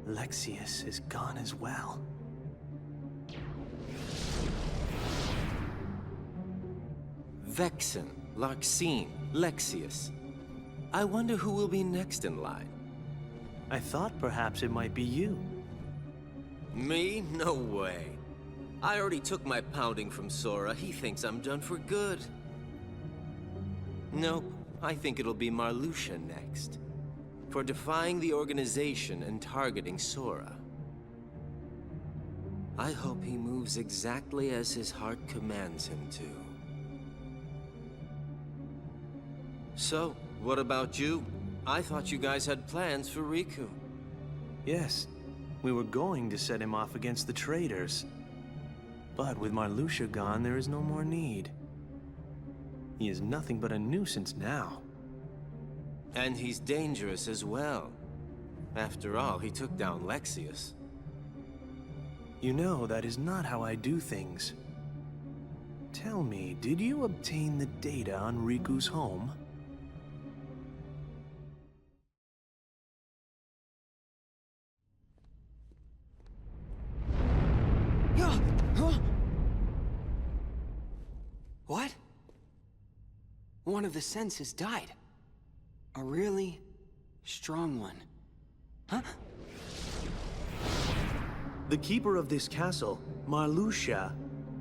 Lexius is gone as well. Vexen, Larxene, Lexius. I wonder who will be next in line. I thought perhaps it might be you. Me? No way. I already took my pounding from Sora. He thinks I'm done for good. Nope. I think it'll be Marluxia next. For defying the organization and targeting Sora. I hope he moves exactly as his heart commands him to. So, what about you? I thought you guys had plans for Riku. Yes, we were going to set him off against the traitors. But with Marluxia gone, there is no more need. He is nothing but a nuisance now. And he's dangerous as well. After all, he took down Lexius. You know, that is not how I do things. Tell me, did you obtain the data on Riku's home? What? One of the senses died. A really strong one. Huh? The keeper of this castle, Marluxia,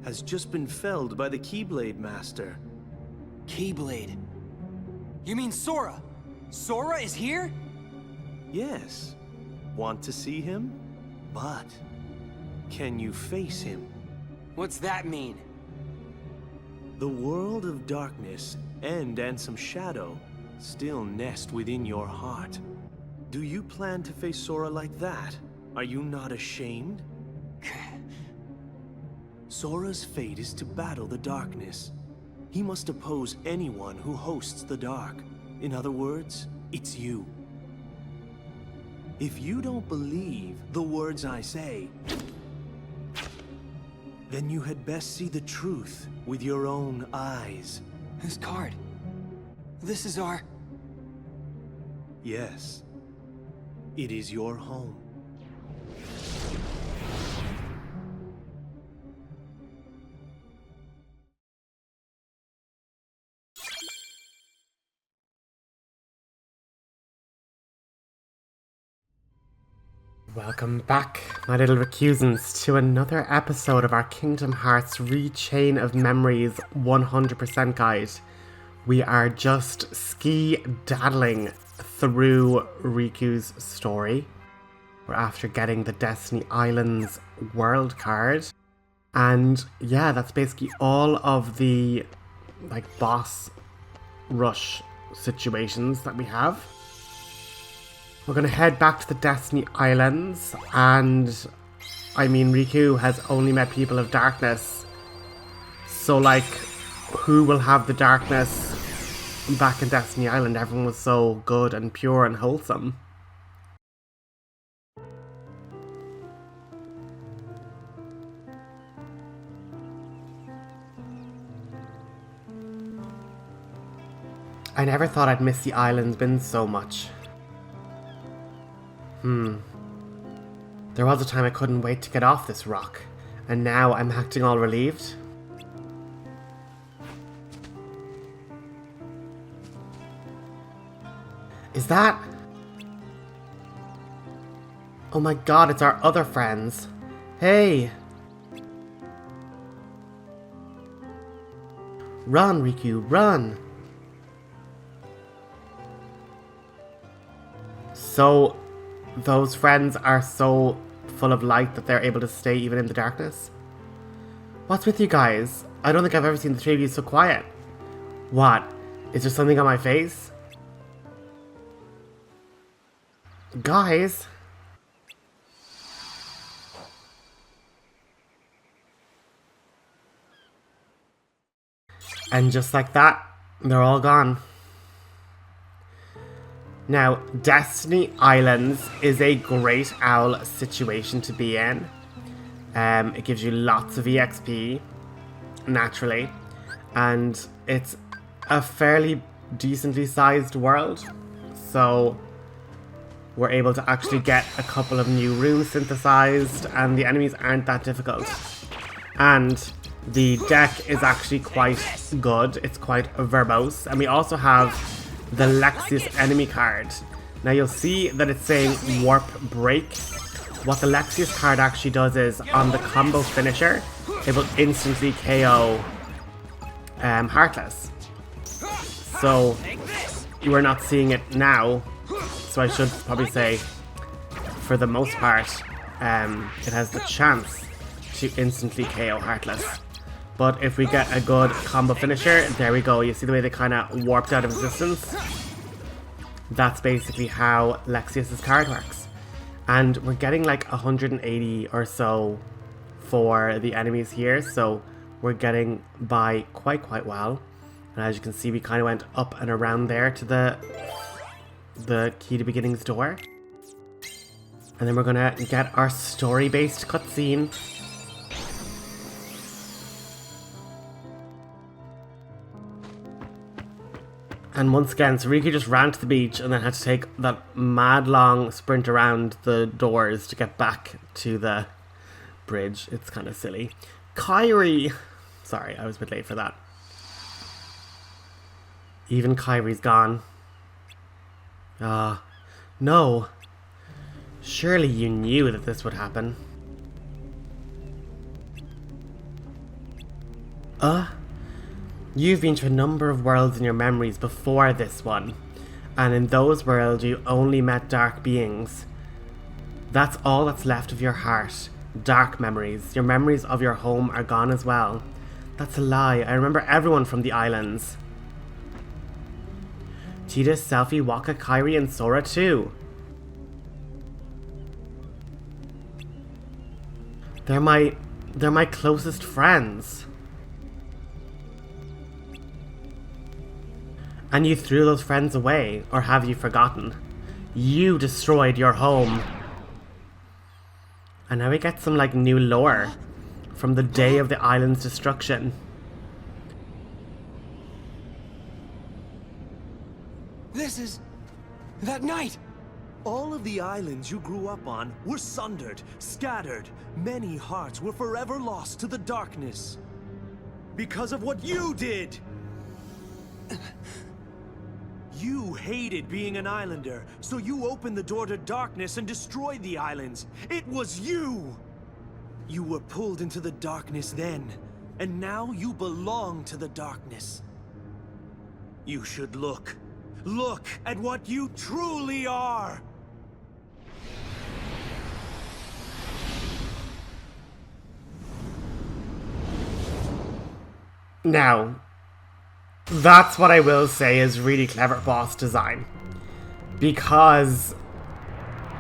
has just been felled by the Keyblade Master. Keyblade. You mean Sora? Sora is here? Yes. Want to see him? But can you face him? What's that mean? The world of darkness and Ansem Shadow still nest within your heart. Do you plan to face Sora like that? Are you not ashamed? Sora's fate is to battle the darkness. He must oppose anyone who hosts the dark. In other words, it's you. If you don't believe the words I say, then you had best see the truth with your own eyes. This card. This is our... Yes. It is your home. Welcome back, my little recusants, to another episode of our Kingdom Hearts Rechain of Memories 100% guide. We are just ski-daddling through Riku's story. We're after getting the Destiny Islands world card. And yeah, that's basically all of the boss rush situations that we have. We're going to head back to the Destiny Islands, and I mean, Riku has only met people of darkness. So who will have the darkness back in Destiny Island? Everyone was so good and pure and wholesome. I never thought I'd miss the island's been so much. There was a time I couldn't wait to get off this rock, and now I'm acting all relieved. Is that... Oh my god, it's our other friends. Hey! Run, Riku, run! So, those friends are so full of light that they're able to stay even in the darkness? What's with you guys? I don't think I've ever seen the three of you so quiet. What? Is there something on my face? Guys? And just like that, they're all gone. Now, Destiny Islands is a great owl situation to be in. It gives you lots of EXP, naturally, and it's a fairly decently sized world. So, we're able to actually get a couple of new runes synthesized, and the enemies aren't that difficult. And the deck is actually quite good. It's quite verbose. And we also have the Lexius enemy card. Now you'll see that it's saying Warp Break. What the Lexius card actually does is, on the combo finisher, it will instantly KO Heartless. So you are not seeing it now. So I should probably say, for the most part, it has the chance to instantly KO Heartless. But if we get a good combo finisher, there we go. You see the way they kind of warped out of existence? That's basically how Lexius's card works. And we're getting like 180 or so for the enemies here, so we're getting by quite well. And as you can see, we kind of went up and around there to the Key to Beginnings door. And then we're gonna get our story-based cutscene. And once again, so Riku just ran to the beach and then had to take that mad long sprint around the doors to get back to the bridge. It's kind of silly. Kairi! Sorry, I was a bit late for that. Even Kairi's gone. No. Surely you knew that this would happen. You've been to a number of worlds in your memories before this one, and in those worlds you only met dark beings. That's all that's left of your heart. Dark memories. Your memories of your home are gone as well. That's a lie. I remember everyone from the islands. Tidus, Selphie, Wakka, Kairi, and Sora too. They're my closest friends. And you threw those friends away, or have you forgotten? You destroyed your home. And now we get some like new lore from the day of the island's destruction. This is... that night! All of the islands you grew up on were sundered, scattered. Many hearts were forever lost to the darkness. Because of what you did! You hated being an islander, so you opened the door to darkness and destroyed the islands. It was you! You were pulled into the darkness then, and now you belong to the darkness. You should look at what you truly are! Now, that's what I will say is really clever boss design. Because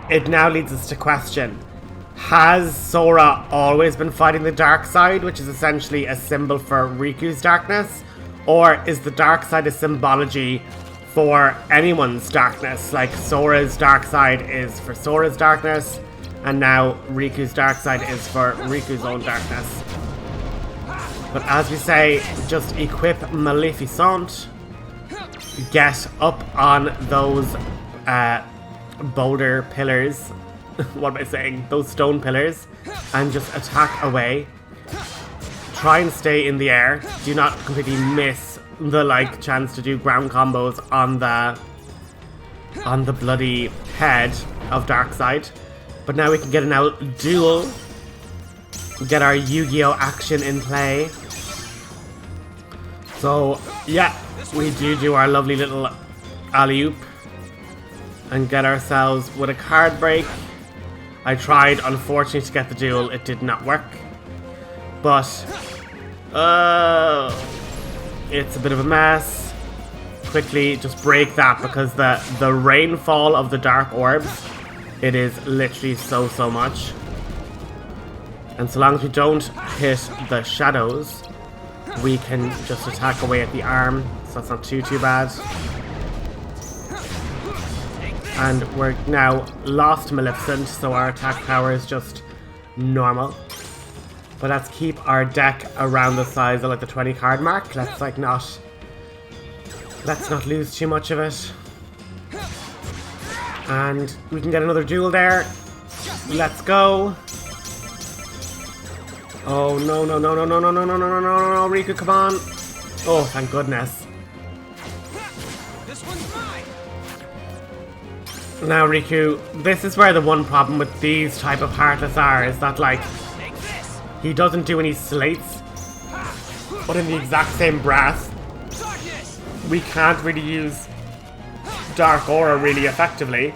it now leads us to question, has Sora always been fighting the dark side, which is essentially a symbol for Riku's darkness? Or is the dark side a symbology for anyone's darkness? Like Sora's dark side is for Sora's darkness, and now Riku's dark side is for Riku's own darkness. But as we say, just equip Maleficent, get up on those boulder pillars, what am I saying, those stone pillars, and just attack away. Try and stay in the air, do not completely miss the like chance to do ground combos on the bloody head of Darkseid. But now we can get an out duel, get our Yu-Gi-Oh action in play. So yeah, we do our lovely little alley-oop and get ourselves with a card break. I tried, unfortunately, to get the duel. It did not work. But it's a bit of a mess. Quickly just break that, because the rainfall of the dark orbs, it is literally so much. And so long as we don't hit the shadows, we can just attack away at the arm, so that's not too bad. And we're now lost Maleficent, so our attack power is just normal. But let's keep our deck around the size of like the 20 card mark. Let's not lose too much of it. And we can get another duel there. Let's go. Oh, no, no, no, no, no, no, no, no, no, no, no, no, Riku, come on. Oh, thank goodness. This one's mine. Now, Riku, this is where the one problem with these type of Heartless are, is that, like, Take this. he doesn't do any slates, but in the exact same breath, Darkness. we can't really use Dark Aura really effectively.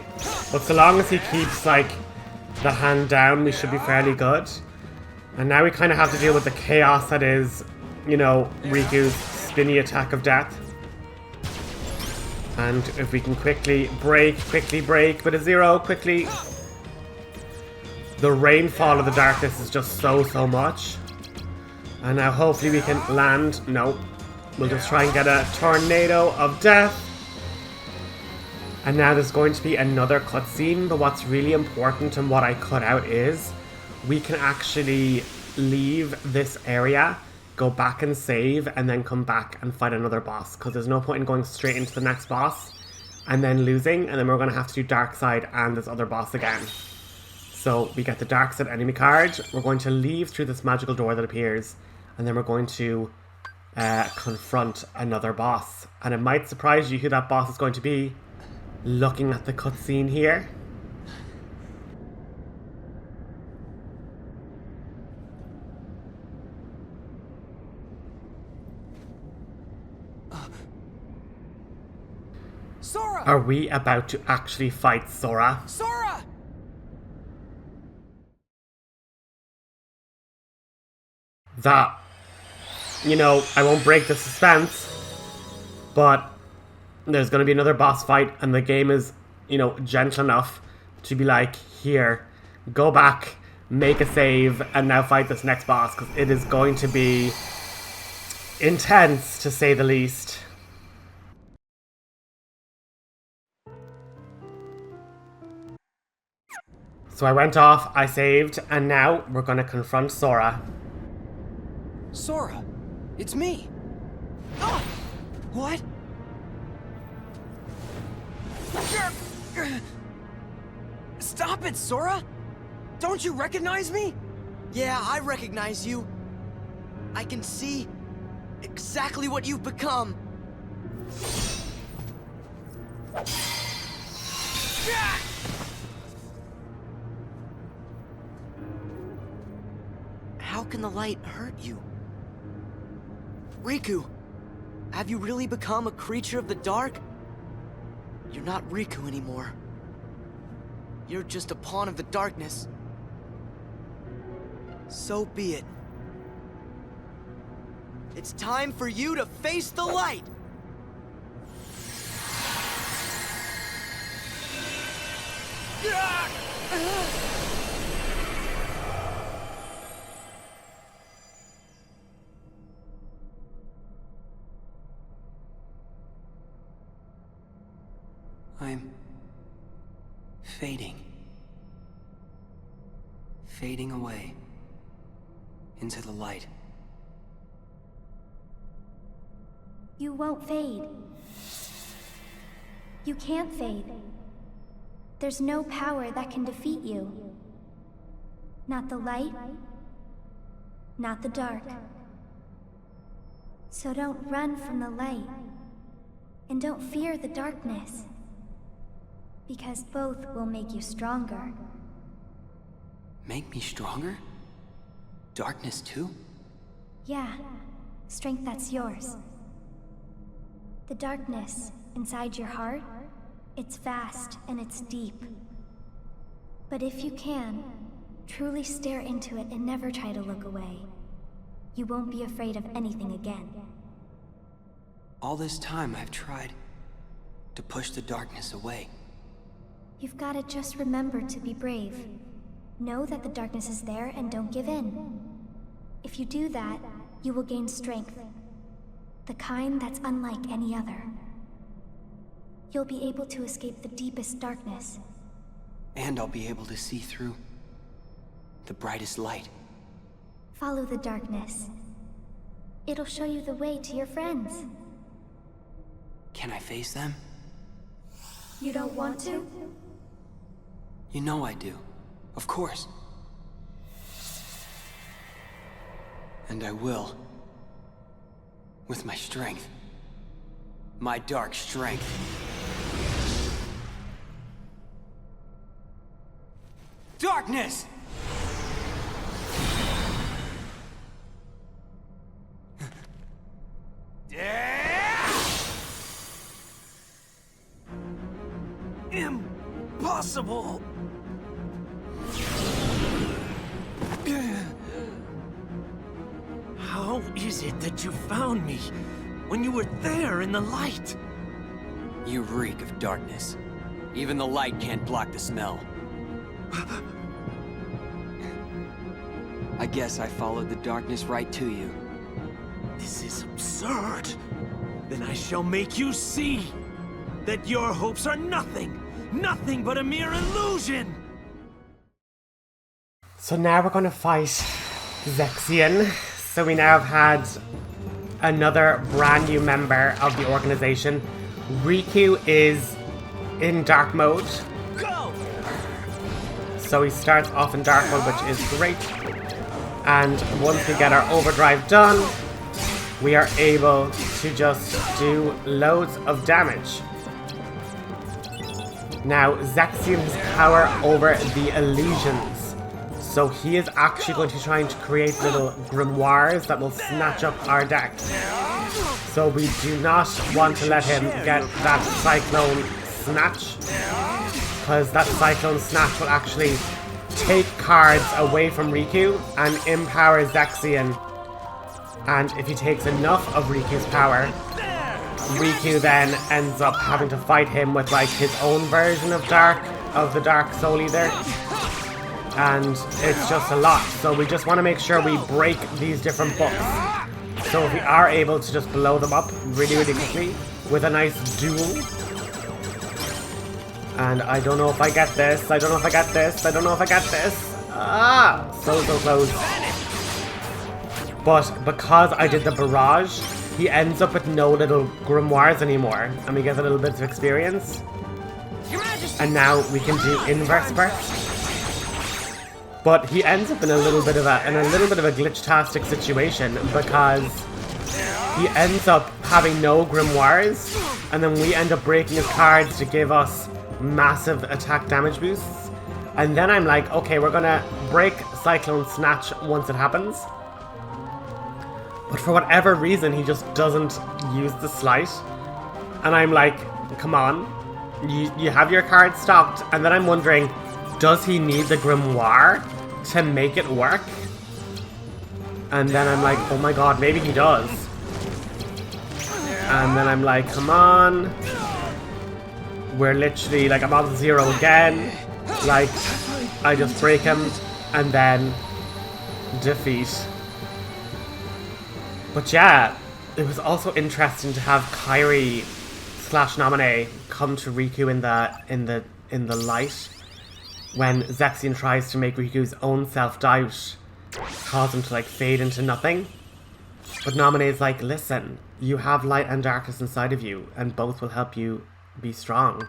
But so long as he keeps, like, the hand down, we should be fairly good. And now we kind of have to deal with the chaos that is, you know, Riku's spinny attack of death. And if we can quickly break with a 0, quickly. The rainfall of the darkness is just so much. And now hopefully we can land. No, we'll just try and get a tornado of death. And now there's going to be another cutscene, but what's really important and what I cut out is we can actually leave this area, go back and save, and then come back and fight another boss, because there's no point in going straight into the next boss and then losing, and then we're going to have to do Dark Side and this other boss again. So we get the Dark Side enemy card, we're going to leave through this magical door that appears, and then we're going to confront another boss. And it might surprise you who that boss is going to be, looking at the cutscene here. Sora! Are we about to actually fight Sora? Sora! That, you know, I won't break the suspense, but there's going to be another boss fight, and the game is, you know, gentle enough to be like, here, go back, make a save, and now fight this next boss, because it is going to be intense, to say the least. So I went off, I saved, and now we're going to confront Sora. Sora, it's me. Ah! What? Stop it, Sora! Don't you recognize me? Yeah, I recognize you. I can see exactly what you've become. How can the light hurt you? Riku, have you really become a creature of the dark? You're not Riku anymore. You're just a pawn of the darkness. So be it. It's time for you to face the light! I'm fading away into the light. You won't fade. You can't fade. There's no power that can defeat you. Not the light, not the dark. So don't run from the light, and don't fear the darkness, because both will make you stronger. Make me stronger? Darkness too? Yeah, strength that's yours. The darkness inside your heart, it's vast and it's deep. But if you can, truly stare into it and never try to look away, you won't be afraid of anything again. All this time I've tried to push the darkness away. You've got to just remember to be brave. Know that the darkness is there and don't give in. If you do that, you will gain strength. The kind that's unlike any other. You'll be able to escape the deepest darkness. And I'll be able to see through the brightest light. Follow the darkness. It'll show you the way to your friends. Can I face them? You don't want to? You know I do. Of course. And I will. With my strength. My dark strength. Darkness! Impossible! How is it that you found me when you were there in the light? You reek of darkness. Even the light can't block the smell. I guess I followed the darkness right to you. This is absurd. Then I shall make you see that your hopes are nothing but a mere illusion. So now we're going to fight Zexion. So we now have had another brand new member of the organization. Riku is in dark mode. Go! So he starts off in dark mode, which is great. And once we get our overdrive done, we are able to just do loads of damage. Now, Zexion has power over the illusions. So he is actually going to be trying to create little grimoires that will snatch up our deck. So we do not want to let him get that Cyclone Snatch, because that Cyclone Snatch will actually take cards away from Riku and empower Zexion. And if he takes enough of Riku's power, Riku then ends up having to fight him with like his own version of the Dark Soul Eater. And it's just a lot. So we just want to make sure we break these different books. So if we are able to just blow them up really, really quickly with a nice duel. And I don't know if I get this. I don't know if I get this. I don't know if I get this. Ah! So close. But because I did the barrage, he ends up with no little grimoires anymore. And we get a little bit of experience. And now we can do inverse burst. But he ends up in a little bit of a glitch-tastic situation, because he ends up having no grimoires, and then we end up breaking his cards to give us massive attack damage boosts. And then I'm like, okay, we're gonna break Cyclone Snatch once it happens. But for whatever reason, he just doesn't use the sleight. And I'm like, come on, you have your card stocked. And then I'm wondering, does he need the grimoire to make it work? And then I'm like, oh my god, maybe he does. And then I'm like, come on. We're literally, like, I'm on 0 again. Like, I just break him and then defeat. But yeah, it was also interesting to have Kairi / Naminé come to Riku in the light, when Zexion tries to make Riku's own self-doubt cause him to like fade into nothing. But Naminé's like, listen, you have light and darkness inside of you, and both will help you be strong.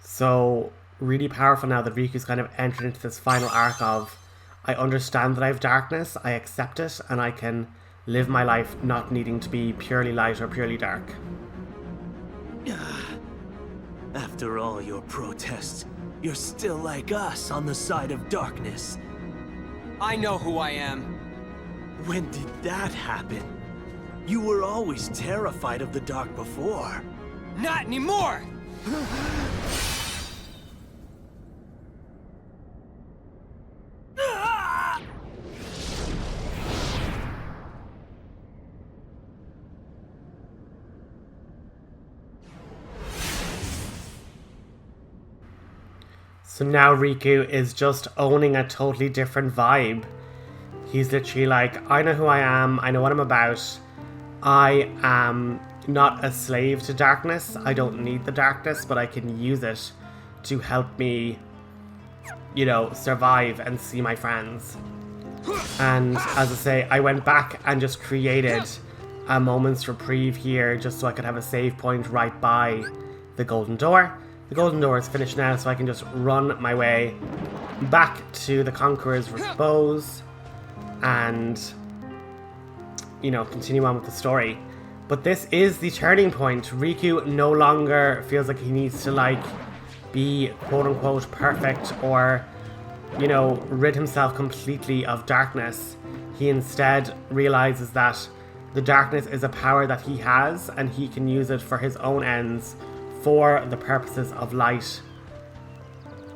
So, really powerful now that Riku's kind of entered into this final arc of, I understand that I have darkness, I accept it, and I can live my life not needing to be purely light or purely dark. After all your protests, you're still like us on the side of darkness. I know who I am. When did that happen? You were always terrified of the dark before. Not anymore! So now Riku is just owning a totally different vibe. He's literally like, I know who I am, I know what I'm about. I am not a slave to darkness. I don't need the darkness, but I can use it to help me, you know, survive and see my friends. And as I say, I went back and just created a moment's reprieve here just so I could have a save point right by the golden door. The golden door is finished now, so I can just run my way back to the Conqueror's Repose and, you know, continue on with the story. But this is the turning point. Riku no longer feels like he needs to, like, be quote-unquote perfect or, you know, rid himself completely of darkness. He instead realizes that the darkness is a power that he has, and he can use it for his own ends, for the purposes of light,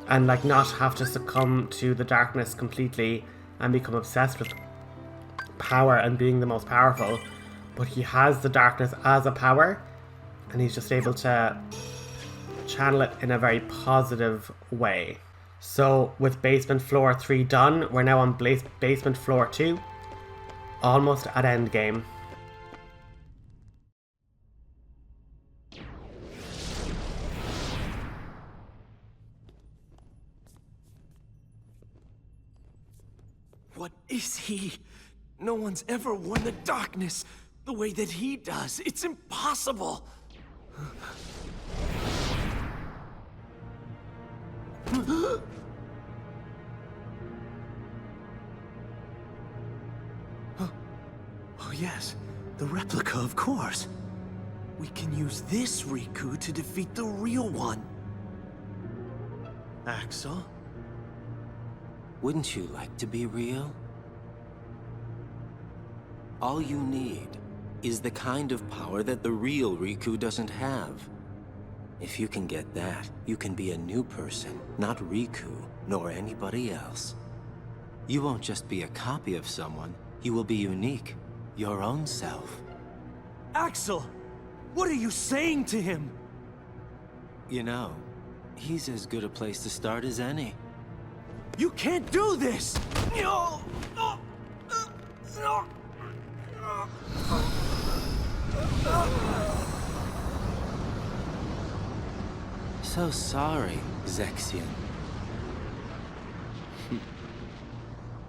and like not have to succumb to the darkness completely and become obsessed with power and being the most powerful. But he has the darkness as a power, and he's just able to channel it in a very positive way. So with basement floor 3 done, we're now on basement floor 2, almost at endgame. What is he? No one's ever won the darkness the way that he does. It's impossible. Oh yes, the replica, of course. We can use this Riku to defeat the real one. Axel? Wouldn't you like to be real? All you need is the kind of power that the real Riku doesn't have. If you can get that, you can be a new person, not Riku, nor anybody else. You won't just be a copy of someone, you will be unique, your own self. Axel! What are you saying to him? You know, he's as good a place to start as any. You can't do this! No! So sorry, Zexion.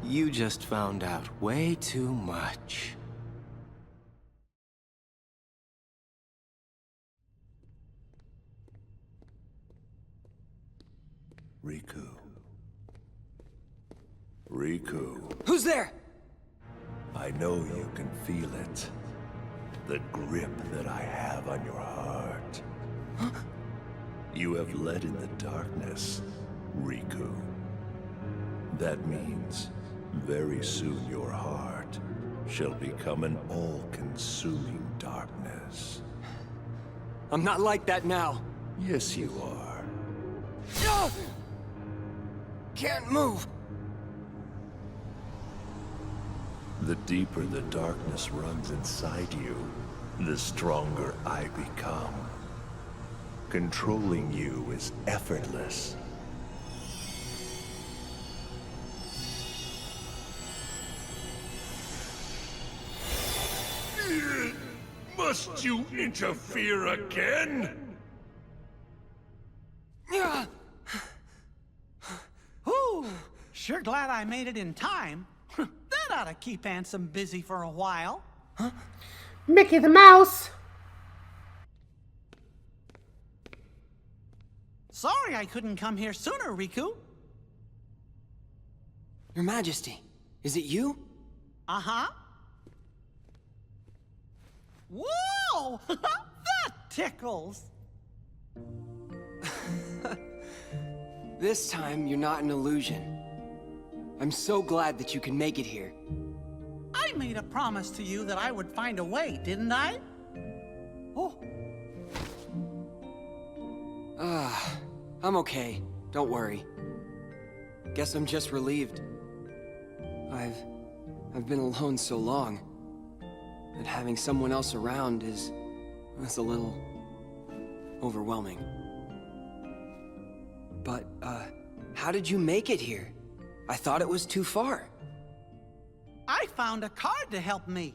You just found out way too much. Riku. Riku. Who's there? I know you can feel it. The grip that I have on your heart. You have led in the darkness, Riku. That means very soon your heart shall become an all-consuming darkness. I'm not like that now. Yes, you are. Can't move. The deeper the darkness runs inside you, the stronger I become. Controlling you is effortless. Must you interfere again? Ooh, sure glad I made it in time. That ought to keep Ansem busy for a while. Mickey the Mouse! Sorry I couldn't come here sooner, Riku. Your Majesty, is it you? Uh-huh. Whoa! That tickles! This time, you're not an illusion. I'm so glad that you can make it here. I made a promise to you that I would find a way, didn't I? Oh. I'm okay. Don't worry. Guess I'm just relieved. I've been alone so long. And having someone else around is a little overwhelming. But, how did you make it here? I thought it was too far. I found a card to help me.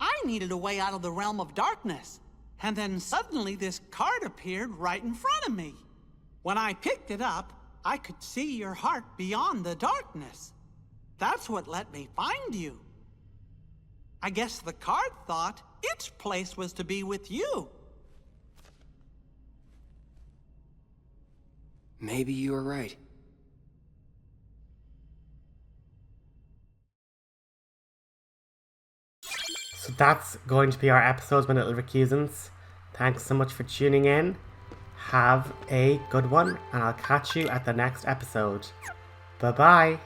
I needed a way out of the realm of darkness. And then suddenly this card appeared right in front of me. When I picked it up, I could see your heart beyond the darkness. That's what let me find you. I guess the card thought its place was to be with you. Maybe you were right. So that's going to be our episode, my little recusants. Thanks so much for tuning in. Have a good one, and I'll catch you at the next episode. Bye-bye.